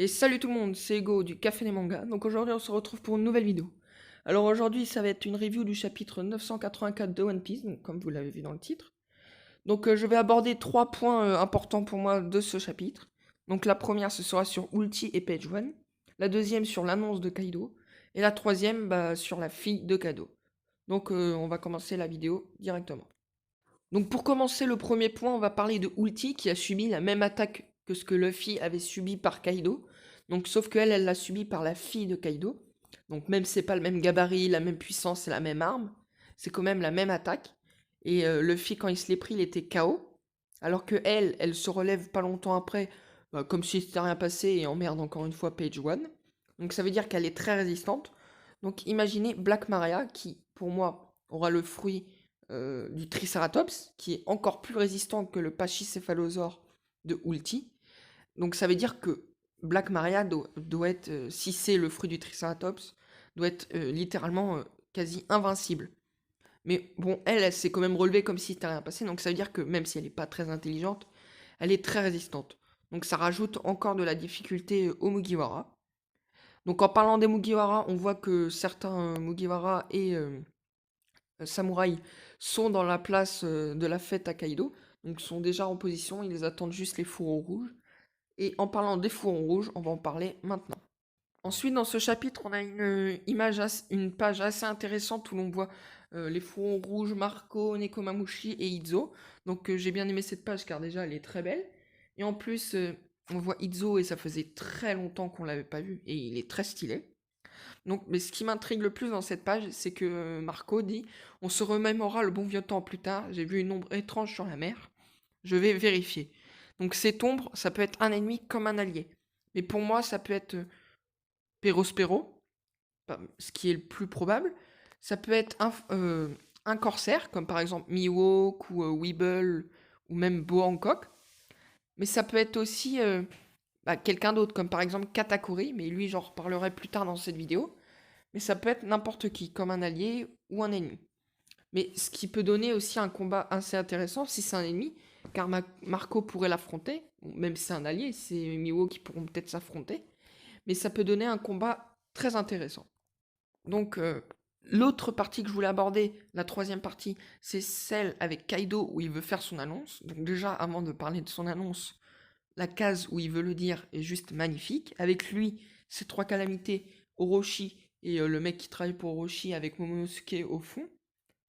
Et salut tout le monde, c'est Ego du Café des Mangas. Donc aujourd'hui on se retrouve pour une nouvelle vidéo. Alors aujourd'hui ça va être une review du chapitre 984 de One Piece, donc comme vous l'avez vu dans le titre. Donc je vais aborder trois points importants pour moi de ce chapitre. Donc la première ce sera sur Ulti et Page One. La deuxième sur l'annonce de Kaido. Et la troisième sur la fille de Kaido. Donc on va commencer la vidéo directement. Donc pour commencer le premier point, on va parler de Ulti qui a subi la même attaque que ce que Luffy avait subi par Kaido. Donc sauf qu'elle, elle l'a subi par la fille de Kaido. Donc même si c'est pas le même gabarit, la même puissance et la même arme, c'est quand même la même attaque. Et Luffy quand il se l'est pris, il était KO. Alors que elle se relève pas longtemps après, comme si c'était rien passé et emmerde encore une fois Page One. Donc ça veut dire qu'elle est très résistante. Donc imaginez Black Maria qui, pour moi, aura le fruit du Triceratops, qui est encore plus résistant que le Pachycéphalosaure de Ulti. Donc ça veut dire que Black Maria doit être, si c'est le fruit du Triceratops, doit être littéralement quasi invincible. Mais bon, elle s'est quand même relevée comme si c'était rien passé, donc ça veut dire que même si elle n'est pas très intelligente, elle est très résistante. Donc ça rajoute encore de la difficulté au Mugiwara. Donc en parlant des Mugiwara, on voit que certains Mugiwara et samouraïs sont dans la place de la fête à Kaido, donc sont déjà en position, ils attendent juste les fourreaux rouges. Et en parlant des fourreaux rouges, on va en parler maintenant. Ensuite, dans ce chapitre, on a une page assez intéressante où l'on voit les fourreaux rouges, Marco, Nekomamushi et Izo. Donc j'ai bien aimé cette page car déjà elle est très belle. Et en plus, on voit Izo et ça faisait très longtemps qu'on l'avait pas vu et il est très stylé. Donc, mais ce qui m'intrigue le plus dans cette page, c'est que Marco dit: On se remémorera le bon vieux temps plus tard, j'ai vu une ombre étrange sur la mer, je vais vérifier. Donc, cette ombre, ça peut être un ennemi comme un allié. Mais pour moi, ça peut être Perospero, ce qui est le plus probable. Ça peut être un corsaire, comme par exemple Mihawk ou Weeble ou même Bo Hancock. Mais ça peut être aussi quelqu'un d'autre, comme par exemple Katakuri, mais lui, j'en reparlerai plus tard dans cette vidéo. Mais ça peut être n'importe qui, comme un allié ou un ennemi. Mais ce qui peut donner aussi un combat assez intéressant si c'est un ennemi, car Marco pourrait l'affronter, même si c'est un allié, c'est Miwo qui pourront peut-être s'affronter, mais ça peut donner un combat très intéressant. Donc l'autre partie que je voulais aborder, la troisième partie, c'est celle avec Kaido où il veut faire son annonce. Donc déjà, avant de parler de son annonce, la case où il veut le dire est juste magnifique. Avec lui, ses trois calamités, Orochi et le mec qui travaille pour Orochi avec Momonosuke au fond.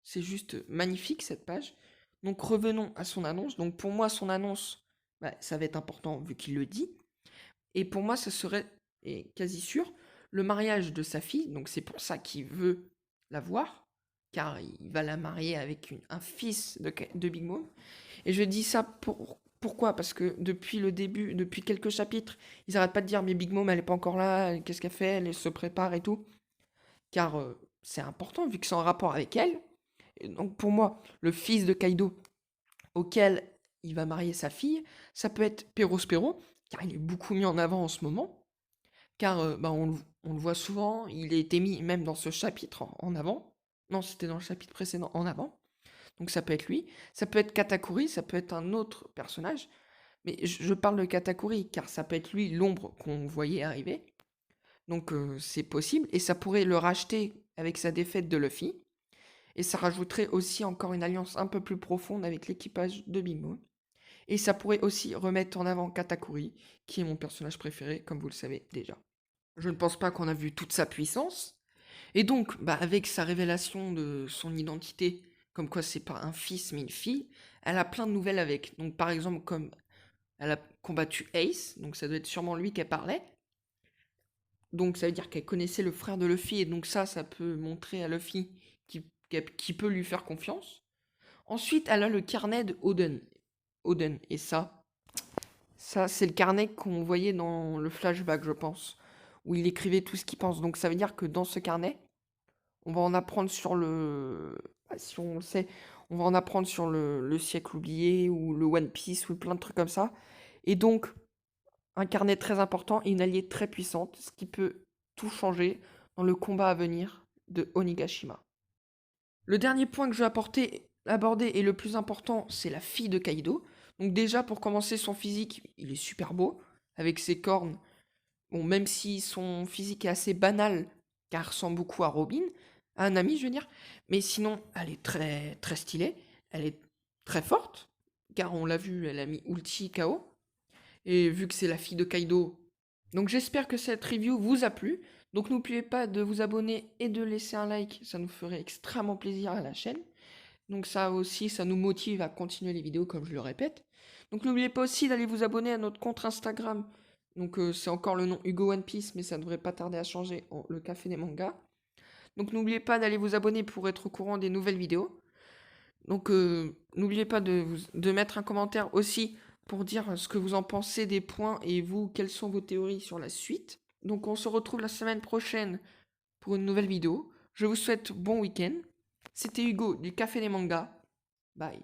C'est juste magnifique cette page. Donc revenons à son annonce. Donc pour moi, son annonce, ça va être important vu qu'il le dit. Et pour moi, ce serait, et quasi sûr, le mariage de sa fille. Donc c'est pour ça qu'il veut la voir, car il va la marier avec un fils de Big Mom. Et je dis ça pourquoi? Parce que depuis le début, depuis quelques chapitres, ils n'arrêtent pas de dire mais Big Mom elle est pas encore là, qu'est-ce qu'elle fait, elle se prépare et tout. Car c'est important vu que c'est en rapport avec elle. Et donc pour moi, le fils de Kaido auquel il va marier sa fille, ça peut être Perospero, car il est beaucoup mis en avant en ce moment. Car on le voit souvent, il a été mis même dans ce chapitre en avant. Non, c'était dans le chapitre précédent en avant. Donc ça peut être lui, ça peut être Katakuri, ça peut être un autre personnage. Mais je parle de Katakuri car ça peut être lui l'ombre qu'on voyait arriver. Donc c'est possible et ça pourrait le racheter avec sa défaite de Luffy. Et ça rajouterait aussi encore une alliance un peu plus profonde avec l'équipage de Big Mom. Et ça pourrait aussi remettre en avant Katakuri, qui est mon personnage préféré, comme vous le savez déjà. Je ne pense pas qu'on a vu toute sa puissance. Et donc, avec sa révélation de son identité, comme quoi c'est pas un fils mais une fille, elle a plein de nouvelles avec. Donc par exemple, comme elle a combattu Ace, donc ça doit être sûrement lui qu'elle parlait. Donc ça veut dire qu'elle connaissait le frère de Luffy, et donc ça peut montrer à Luffy qui peut lui faire confiance. Ensuite, elle a le carnet de Oden, et ça c'est le carnet qu'on voyait dans le flashback, je pense, où il écrivait tout ce qu'il pense. Donc ça veut dire que dans ce carnet, on va en apprendre sur si on le sait, on va en apprendre sur le siècle oublié, ou le One Piece, ou plein de trucs comme ça. Et donc, un carnet très important et une alliée très puissante, ce qui peut tout changer dans le combat à venir de Onigashima. Le dernier point que je vais aborder et le plus important, c'est la fille de Kaido. Donc déjà, pour commencer, son physique, il est super beau, avec ses cornes Bon, même si son physique est assez banal, car elle ressemble beaucoup à Robin, à un ami, je veux dire. Mais sinon, elle est très, très stylée. Elle est très forte, car on l'a vu, elle a mis ulti KO. Et vu que c'est la fille de Kaido. Donc j'espère que cette review vous a plu. Donc n'oubliez pas de vous abonner et de laisser un like, ça nous ferait extrêmement plaisir à la chaîne. Donc ça aussi, ça nous motive à continuer les vidéos comme je le répète. Donc n'oubliez pas aussi d'aller vous abonner à notre compte Instagram. Donc c'est encore le nom Hugo One Piece, mais ça ne devrait pas tarder à changer en le Café des Mangas. Donc n'oubliez pas d'aller vous abonner pour être au courant des nouvelles vidéos. Donc n'oubliez pas de mettre un commentaire aussi pour dire ce que vous en pensez des points et vous, quelles sont vos théories sur la suite. Donc on se retrouve la semaine prochaine pour une nouvelle vidéo. Je vous souhaite bon week-end. C'était Hugo du Café des Mangas. Bye.